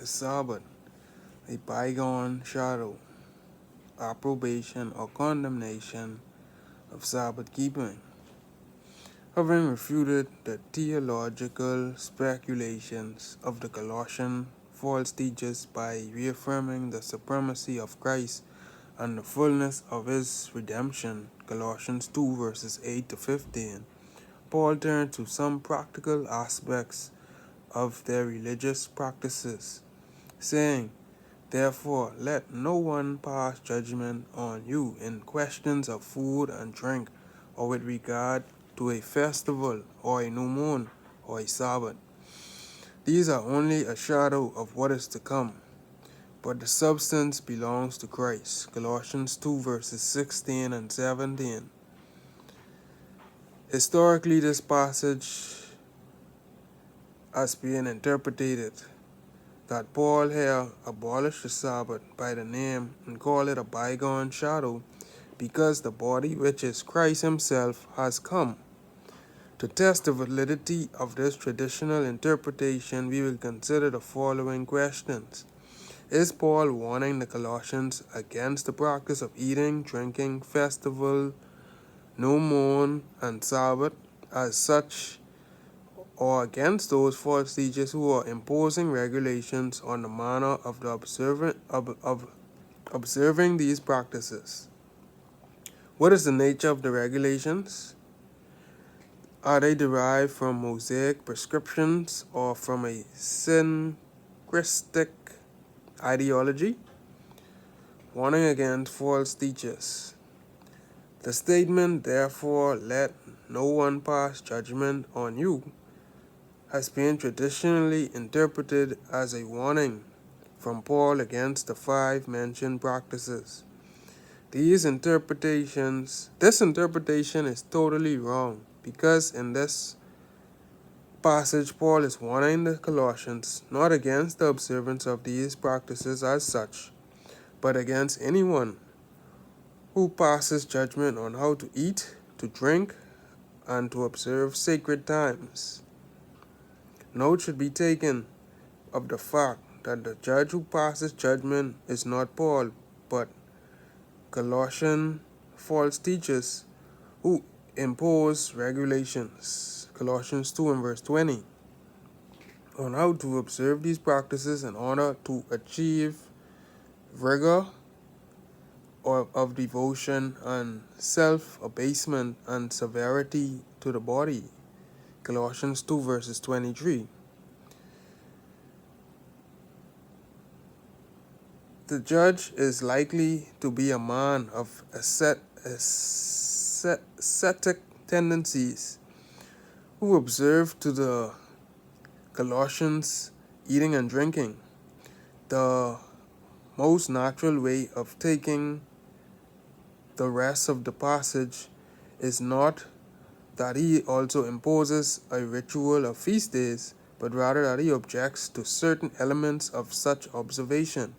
the Sabbath a bygone shadow, approbation, or condemnation of Sabbath keeping. Having refuted the theological speculations of the Colossian false teachers by reaffirming the supremacy of Christ and the fullness of his redemption, Colossians 2 verses 8 to 15, Paul turned to some practical aspects of their religious practices, saying, "Therefore, let no one pass judgment on you in questions of food and drink, or with regard to a festival, or a new moon, or a Sabbath. These are only a shadow of what is to come, but the substance belongs to Christ." Colossians 2 verses 16 and 17. Historically, this passage has been interpreted that Paul here abolished the Sabbath by the name and called it a bygone shadow because the body, which is Christ himself, has come. To test the validity of this traditional interpretation, we will consider the following questions. Is Paul warning the Colossians against the practice of eating, drinking, festival, new moon, and Sabbath as such, or against those false teachers who are imposing regulations on the manner of the observing these practices? What is the nature of the regulations? Are they derived from Mosaic prescriptions or from a syncretistic ideology? Warning against false teachers. The statement, "Therefore let no one pass judgment on you," has been traditionally interpreted as a warning from Paul against the 5 mentioned practices. This interpretation is totally wrong, because in this passage Paul is warning the Colossians not against the observance of these practices as such, but against anyone who passes judgment on how to eat, to drink, and to observe sacred times. Note should be taken of the fact that the judge who passes judgment is not Paul, but Colossian false teachers who impose regulations, Colossians 2 and verse 20, on how to observe these practices in order to achieve rigor of devotion and self-abasement and severity to the body, Colossians 2 verses 23. The judge is likely to be a man of ascetic tendencies who observed to the Colossians eating and drinking. The most natural way of taking the rest of the passage is not that he also imposes a ritual of feast days, but rather that he objects to certain elements of such observation.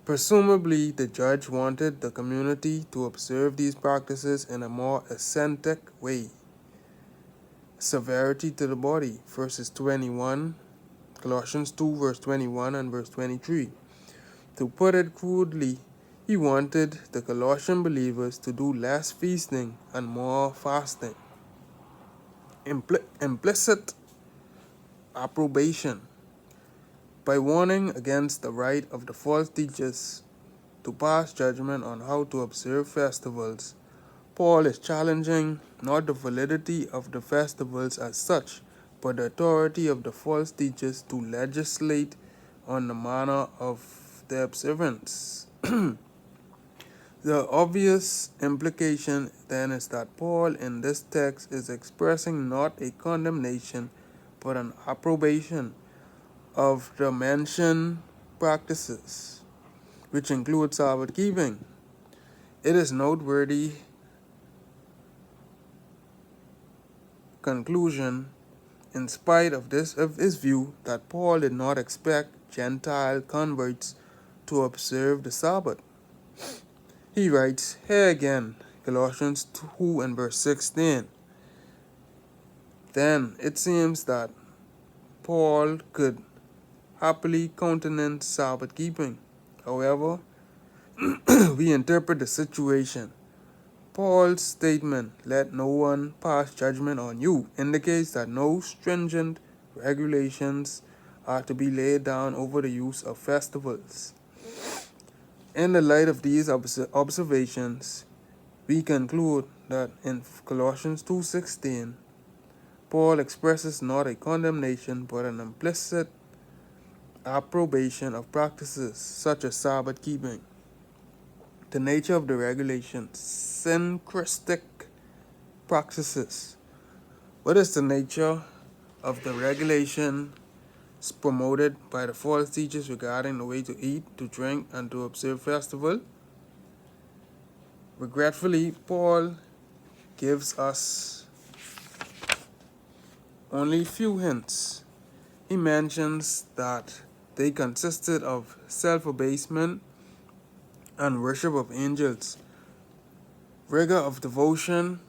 Presumably, the judge wanted the community to observe these practices in a more ascetic way. Severity to the body, verses 21, Colossians 2 verse 21 and verse 23. To put it crudely, he wanted the Colossian believers to do less feasting and more fasting. Implicit approbation. By warning against the right of the false teachers to pass judgment on how to observe festivals, Paul is challenging not the validity of the festivals as such, but the authority of the false teachers to legislate on the manner of their observance. The obvious implication then is that Paul in this text is expressing not a condemnation but an approbation of the mentioned practices, which include Sabbath keeping. It is noteworthy conclusion, in spite of his view, that Paul did not expect Gentile converts to observe the Sabbath. He writes here again, Colossians 2 and verse 16. Then it seems that Paul could happily countenance Sabbath keeping. However, we interpret the situation. Paul's statement, "Let no one pass judgment on you," indicates that no stringent regulations are to be laid down over the use of festivals. In the light of these observations, we conclude that in Colossians 2:16, Paul expresses not a condemnation but an implicit approbation of practices such as Sabbath keeping. The nature of the regulations, syncretic practices. What is the nature of the regulation promoted by the false teachers regarding the way to eat, to drink, and to observe festival? Regretfully, Paul gives us only few hints. He mentions that they consisted of self-abasement and worship of angels, rigor of devotion,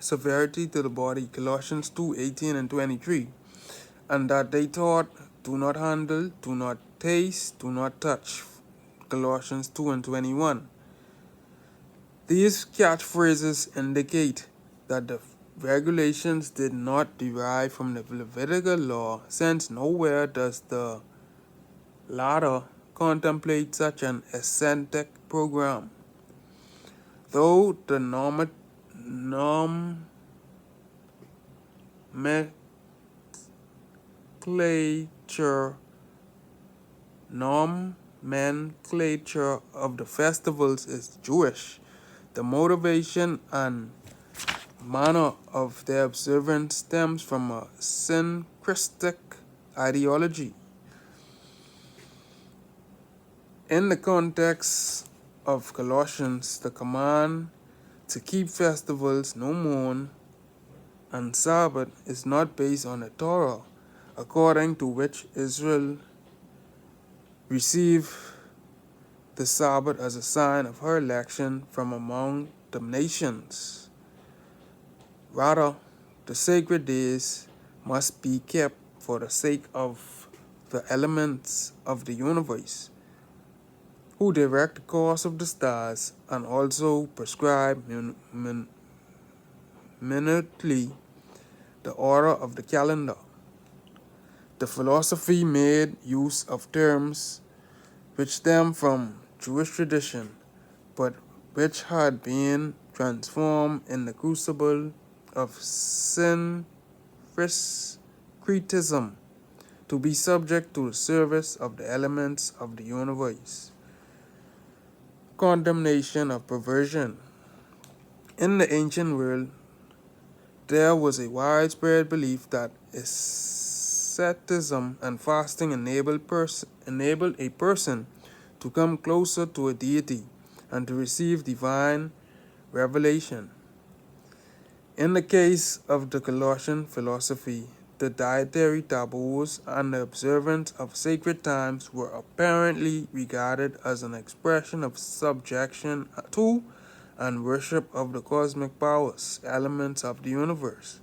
severity to the body, Colossians 2:18 and 23, and that they taught, do not handle, do not taste, do not touch, Colossians 2 and 21. These catchphrases indicate that the regulations did not derive from the Levitical law, since nowhere does the latter contemplate such an ascetic program. Though the nomenclature of the festivals is Jewish, the motivation and manner of their observance stems from a syncretic ideology. In the context of Colossians, the command to keep festivals, no mourn, and Sabbath is not based on the Torah, according to which Israel received the Sabbath as a sign of her election from among the nations. Rather, the sacred days must be kept for the sake of the elements of the universe, who direct the course of the stars and also prescribe minutely the order of the calendar. The philosophy made use of terms which stem from Jewish tradition, but which had been transformed in the crucible of syncretism to be subject to the service of the elements of the universe. Condemnation of perversion. In the ancient world, there was a widespread belief that asceticism and fasting enable a person to come closer to a deity and to receive divine revelation. In the case of the Colossian philosophy, the dietary taboos and the observance of sacred times were apparently regarded as an expression of subjection to and worship of the cosmic powers, elements of the universe.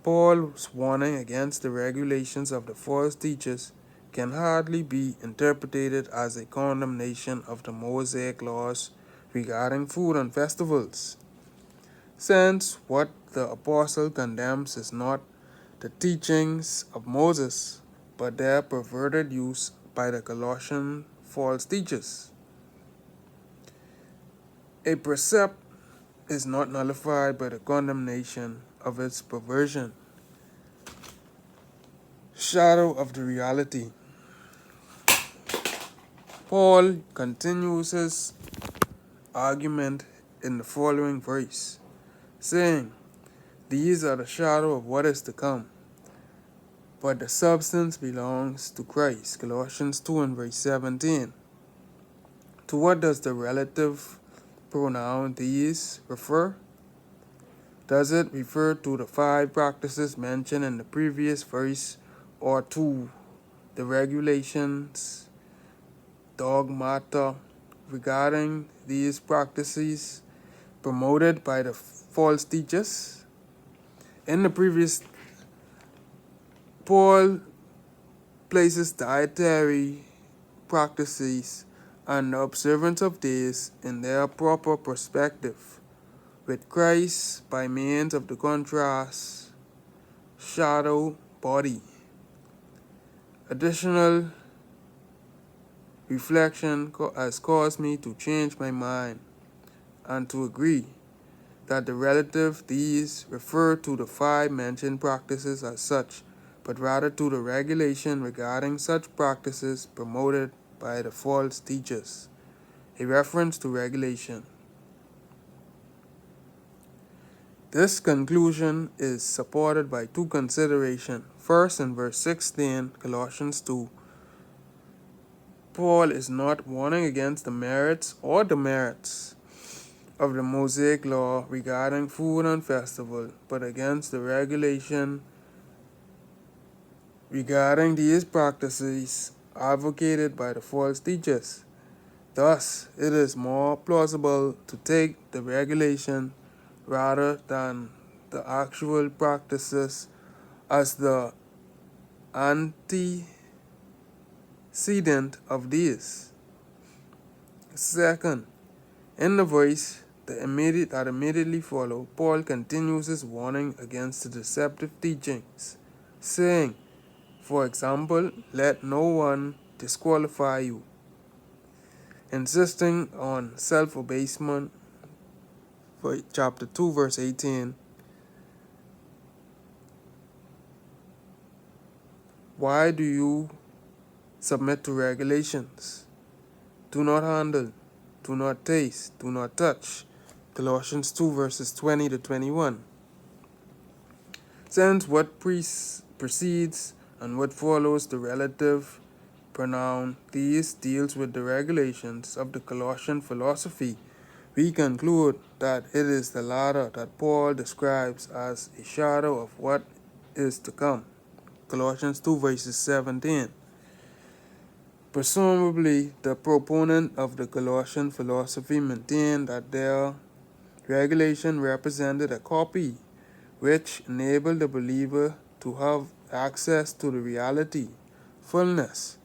Paul's warning against the regulations of the false teachers can hardly be interpreted as a condemnation of the Mosaic laws regarding food and festivals, since what the apostle condemns is not the teachings of Moses, but their perverted use by the Colossian false teachers. A precept is not nullified by the condemnation of its perversion. Shadow of the reality. Paul continues his argument in the following verse, saying, "These are the shadow of what is to come, but the substance belongs to Christ." Colossians 2 and verse 17. To what does the relative pronoun these refer? Does it refer to the 5 practices mentioned in the previous verse, or to the regulations, dogmata regarding these practices promoted by the false teachers? In the previous, Paul places dietary practices and the observance of days in their proper perspective, with Christ by means of the contrast shadow body. Additional reflection has caused me to change my mind and to agree that the relative these refer to the 5 mentioned practices as such, but rather to the regulation regarding such practices promoted by the false teachers. A reference to regulation. This conclusion is supported by 2 considerations. First, in verse 16, Colossians 2, Paul is not warning against the merits or demerits of the Mosaic law regarding food and festival, but against the regulation regarding these practices advocated by the false teachers. Thus, it is more plausible to take the regulation rather than the actual practices as the antecedent of these. Second, in the verse that immediately follow, Paul continues his warning against the deceptive teachings, saying, for example, let no one disqualify you, insisting on self-abasement, for chapter 2, verse 18. Why do you submit to regulations? Do not handle, do not taste, do not touch. Colossians 2, verses 20 to 21. Since what precedes and what follows the relative pronoun these deals with the regulations of the Colossian philosophy, we conclude that it is the latter that Paul describes as a shadow of what is to come. Colossians 2 verses 17. Presumably, the proponent of the Colossian philosophy maintained that their regulation represented a copy which enabled the believer to have access to the reality, fullness.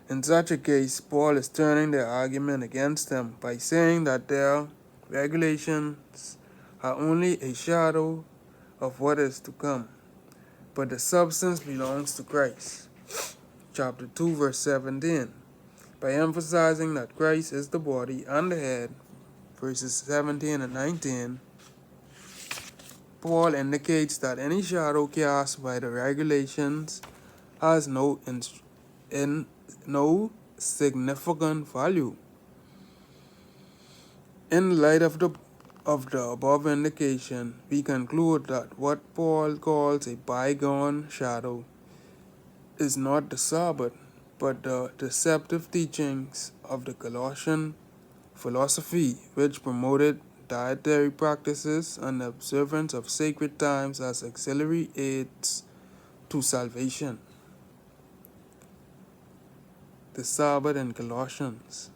In such a case, Paul is turning their argument against them by saying that their regulations are only a shadow of what is to come, but the substance belongs to Christ. Chapter 2, verse 17. By emphasizing that Christ is the body and the head, verses 17 and 19, Paul indicates that any shadow cast by the regulations has no significant value. In light of the above indication, we conclude that what Paul calls a bygone shadow is not the Sabbath, but the deceptive teachings of the Colossian philosophy, which promoted dietary practices and the observance of sacred times as auxiliary aids to salvation. The Sabbath in Colossians.